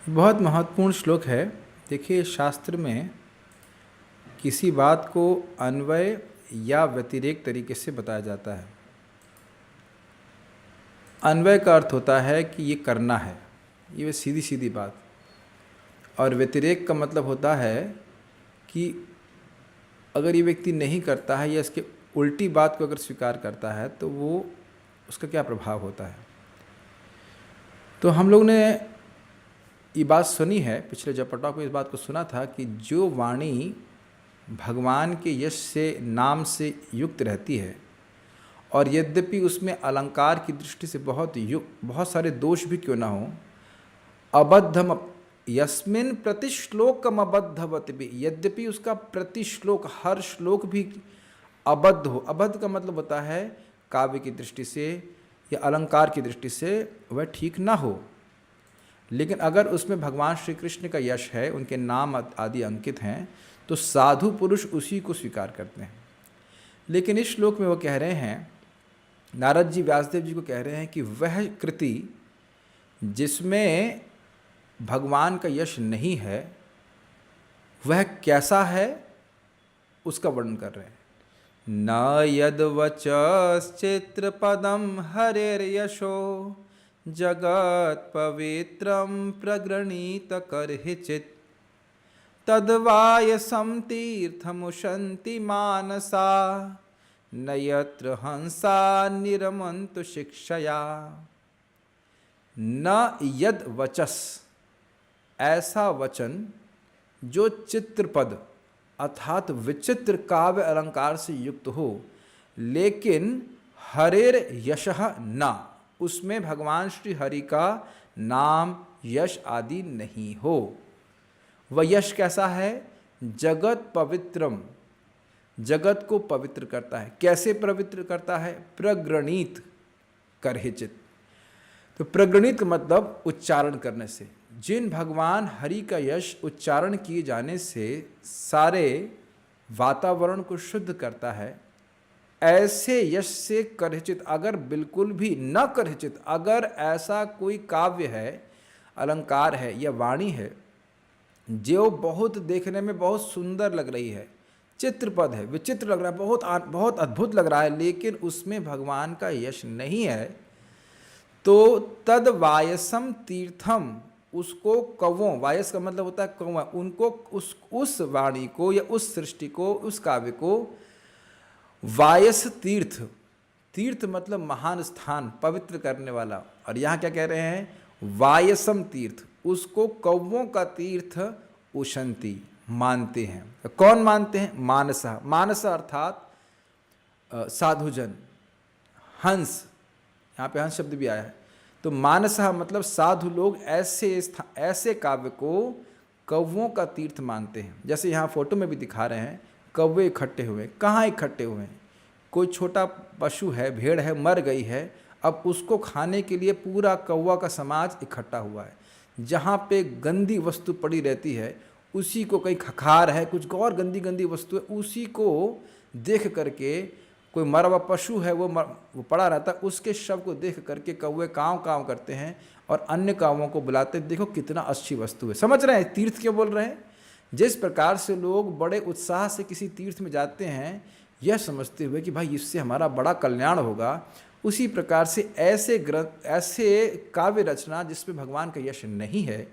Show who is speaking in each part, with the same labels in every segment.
Speaker 1: बहुत महत्वपूर्ण श्लोक है। देखिए, शास्त्र में किसी बात को अन्वय या व्यतिरेक तरीके से बताया जाता है। अन्वय का अर्थ होता है कि ये करना है, ये सीधी सीधी बात। और व्यतिरेक का मतलब होता है कि अगर ये व्यक्ति नहीं करता है या इसके उल्टी बात को अगर स्वीकार करता है तो वो उसका क्या प्रभाव होता है। तो हम लोग ने ये बात सुनी है, पिछले जपटाओं को इस बात को सुना था कि जो वाणी भगवान के यश से, नाम से युक्त रहती है और यद्यपि उसमें अलंकार की दृष्टि से बहुत सारे दोष भी क्यों ना हो, अबद्धम यस्मिन प्रतिश्लोकम अबद्धवत भी, यद्यपि उसका प्रतिश्लोक, हर श्लोक भी अबद्ध हो। अबद्ध का मतलब होता है काव्य की दृष्टि से या अलंकार की दृष्टि से वह ठीक ना हो, लेकिन अगर उसमें भगवान श्री कृष्ण का यश है, उनके नाम आदि अंकित हैं, तो साधु पुरुष उसी को स्वीकार करते हैं। लेकिन इस श्लोक में वो कह रहे हैं, नारद जी व्यासदेव जी को कह रहे हैं कि वह कृति जिसमें भगवान का यश नहीं है वह कैसा है उसका वर्णन कर रहे हैं। न यद वचश्चित्र पदम हरेर्यशो जगत पवित्रम प्रगृणीत करहिचित तद्वायसं तीर्थमुशन्ति मानसा न यत्र हंसा निरमन्तु शिक्षया। न यद वचस, ऐसा वचन जो चित्रपद अर्थात विचित्र काव्य अलंकार से युक्त हो, लेकिन हरेर यशः न, उसमें भगवान श्री हरि का नाम यश आदि नहीं हो। वह यश कैसा है? जगत पवित्रम, जगत को पवित्र करता है। कैसे पवित्र करता है? प्रगृणीत करहिचित। तो प्रगृणित का मतलब उच्चारण करने से। जिन भगवान हरि का यश उच्चारण किए जाने से सारे वातावरण को शुद्ध करता है, ऐसे यश से करहिचित, अगर बिल्कुल भी न करहिचित, अगर ऐसा कोई काव्य है, अलंकार है या वाणी है जो बहुत देखने में बहुत सुंदर लग रही है, चित्रपद है, विचित्र लग रहा है, बहुत अद्भुत लग रहा है, लेकिन उसमें भगवान का यश नहीं है, तो तद वायसम तीर्थम, उसको कौवों, वायस का मतलब होता है कौवा, उनको उस वाणी को या उस सृष्टि को, उस काव्य को वायस तीर्थ, तीर्थ मतलब महान स्थान, पवित्र करने वाला। और यहाँ क्या कह रहे हैं? वायसम तीर्थ, उसको कौवों का तीर्थ उशंति, मानते हैं। तो कौन मानते हैं? मानसा, मानसा अर्थात साधुजन, हंस, यहाँ पे हंस शब्द भी आया है। तो मानसा मतलब साधु लोग ऐसे काव्य को कौवों का तीर्थ मानते हैं। जैसे यहाँ फोटो में भी दिखा रहे हैं, कौवे इकट्ठे हुए। कहाँ इकट्ठे हुए हैं? कोई छोटा पशु है, भेड़ है, मर गई है, अब उसको खाने के लिए पूरा कौवा का समाज इकट्ठा हुआ है। जहाँ पे गंदी वस्तु पड़ी रहती है, उसी को, कहीं खखार है, कुछ और गंदी गंदी वस्तु है, उसी को देख करके, कोई मरा हुआ पशु है वो पड़ा रहता है, उसके शव को देख करके कौवे काँव काँव करते हैं और अन्य काँवों को बुलाते, देखो कितना अच्छी वस्तु है। समझ रहे हैं तीर्थ क्यों बोल रहे हैं? जिस प्रकार से लोग बड़े उत्साह से किसी तीर्थ में जाते हैं, यह समझते हुए कि भाई इससे हमारा बड़ा कल्याण होगा, उसी प्रकार से ऐसे ग्रंथ, ऐसे काव्य रचना जिसमें भगवान का यश नहीं है,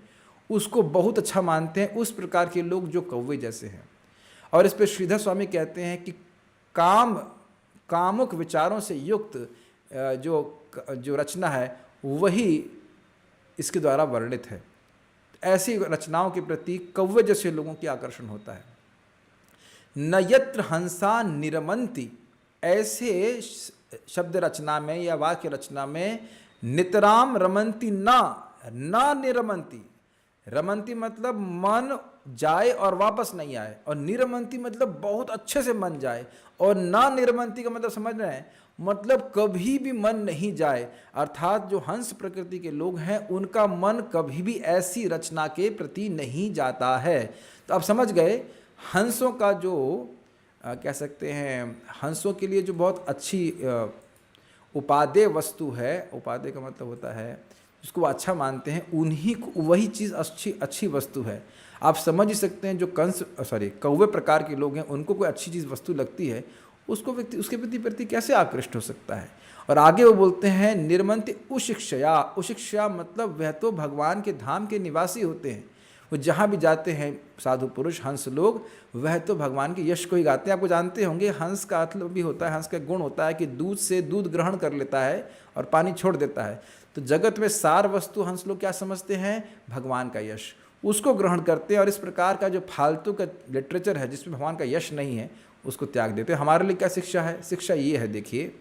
Speaker 1: उसको बहुत अच्छा मानते हैं। उस प्रकार के लोग जो कौवे जैसे हैं। और इस पर श्रीधर स्वामी कहते हैं कि कामुक विचारों से युक्त जो रचना है वही इसके द्वारा वर्णित है। ऐसी रचनाओं के प्रति कौवे जैसे लोगों की आकर्षण होता है। न यत्र हंसा निरमंती, ऐसे शब्द रचना में या वाक्य रचना में नितराम रमंती ना निरमंती। रमंती मतलब मन जाए और वापस नहीं आए, और निरमंती मतलब बहुत अच्छे से मन जाए, और ना निरमंती का मतलब समझ रहे हैं, मतलब कभी भी मन नहीं जाए। अर्थात जो हंस प्रकृति के लोग हैं उनका मन कभी भी ऐसी रचना के प्रति नहीं जाता है। तो आप समझ गए, हंसों का जो कह सकते हैं, हंसों के लिए जो बहुत अच्छी उपादेय वस्तु है, उपादेय का मतलब होता है जिसको वो अच्छा मानते हैं, उन्हीं को वही चीज़ अच्छी वस्तु है। आप समझ ही सकते हैं जो कौवे प्रकार के लोग हैं, उनको कोई अच्छी चीज़ वस्तु लगती है, उसको व्यक्ति उसके प्रति कैसे आकृष्ट हो सकता है। और आगे वो बोलते हैं निर्मंत्य उशिक्षया। उशिक्षा मतलब वह तो भगवान के धाम के निवासी होते हैं, वो जहाँ भी जाते हैं साधु पुरुष हंस लोग, वह तो भगवान के यश को ही गाते हैं। आपको जानते होंगे हंस का अर्थ भी होता है, हंस का गुण होता है कि दूध से दूध ग्रहण कर लेता है और पानी छोड़ देता है। तो जगत में सार वस्तु हंस लोग क्या समझते हैं, भगवान का यश, उसको ग्रहण करते हैं। और इस प्रकार का जो फालतू का लिटरेचर है जिसमें भगवान का यश नहीं है, उसको त्याग देते हैं। हमारे लिए क्या शिक्षा है? शिक्षा ये है, देखिए,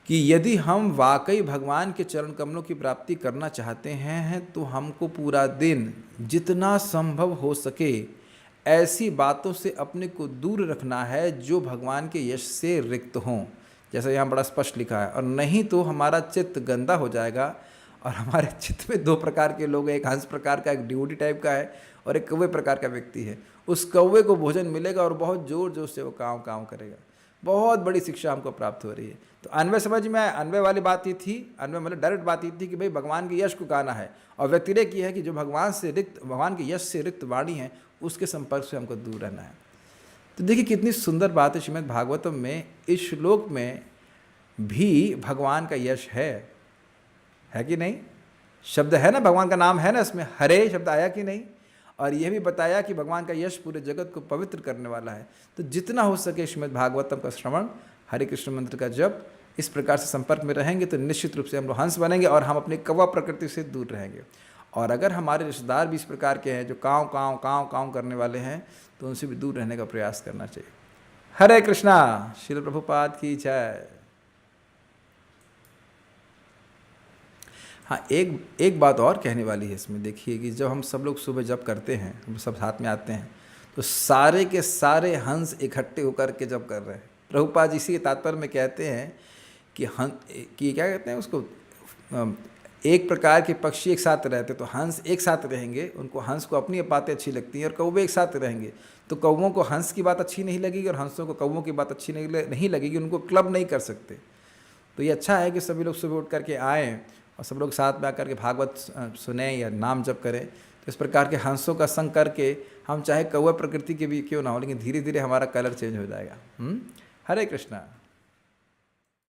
Speaker 1: कि यदि हम वाकई भगवान के चरण कमलों की प्राप्ति करना चाहते हैं तो हमको पूरा दिन जितना संभव हो सके ऐसी बातों से अपने को दूर रखना है जो भगवान के यश से रिक्त हों, जैसा यहाँ बड़ा स्पष्ट लिखा है। और नहीं तो हमारा चित्त गंदा हो जाएगा। और हमारे चित्त में दो प्रकार के लोग हैं, एक हंस प्रकार का, एक ड्यूटी टाइप का है, और एक कौवे प्रकार का व्यक्ति है। उस कौवे को भोजन मिलेगा और बहुत जोर जोर से वो काँव काँव करेगा। बहुत बड़ी शिक्षा हमको प्राप्त हो रही है। तो अन्वय समझ में आया? अन्वय वाली बात ये थी, अन्वय मतलब डायरेक्ट बात ये थी कि भाई भगवान के यश को गाना है, और व्यतिरेक ये है कि जो भगवान के यश से रिक्त वाणी है उसके संपर्क से हमको दूर रहना है। तो देखिए कितनी सुंदर बात है श्रीमद् भागवतम में। इस श्लोक में भी भगवान का यश है कि नहीं? शब्द है ना, भगवान का नाम है ना, इसमें हरे शब्द आया कि नहीं? और यह भी बताया कि भगवान का यश पूरे जगत को पवित्र करने वाला है। तो जितना हो सके श्रीमद् भागवतम का श्रवण, हरे कृष्ण मंत्र का जप, इस प्रकार से संपर्क में रहेंगे तो निश्चित रूप से हम लोग हंस बनेंगे और हम अपनी कौवा प्रकृति से दूर रहेंगे। और अगर हमारे रिश्तेदार भी इस प्रकार के हैं जो काँव काँव काँव काँव करने वाले हैं, तो उनसे भी दूर रहने का प्रयास करना चाहिए। हरे कृष्णा। श्रील प्रभुपाद की जय। हाँ, एक बात और कहने वाली है इसमें। देखिए कि जब हम सब लोग सुबह जप करते हैं, हम सब साथ में आते हैं, तो सारे के सारे हंस इकट्ठे होकर के जप कर रहे हैं। प्रभुपाद जी इसी के तात्पर्य में कहते हैं कि क्या कहते हैं उसको, एक प्रकार के पक्षी एक साथ रहते, तो हंस एक साथ रहेंगे, उनको हंस को अपनी बातें अच्छी लगती हैं, और कौवे एक साथ रहेंगे तो कौवों को हंस की बात अच्छी नहीं लगेगी और हंसों को कौवों की बात अच्छी नहीं लगेगी, उनको क्लब नहीं कर सकते। तो ये अच्छा है कि सभी लोग सुबह उठ करके आएँ और सब लोग साथ में आकर के भागवत सुने या नाम जप करें। तो इस प्रकार के हंसों का संग करके हम चाहे कौवा प्रकृति के भी क्यों ना हो, लेकिन धीरे धीरे हमारा कलर चेंज हो जाएगा। हरे कृष्णा।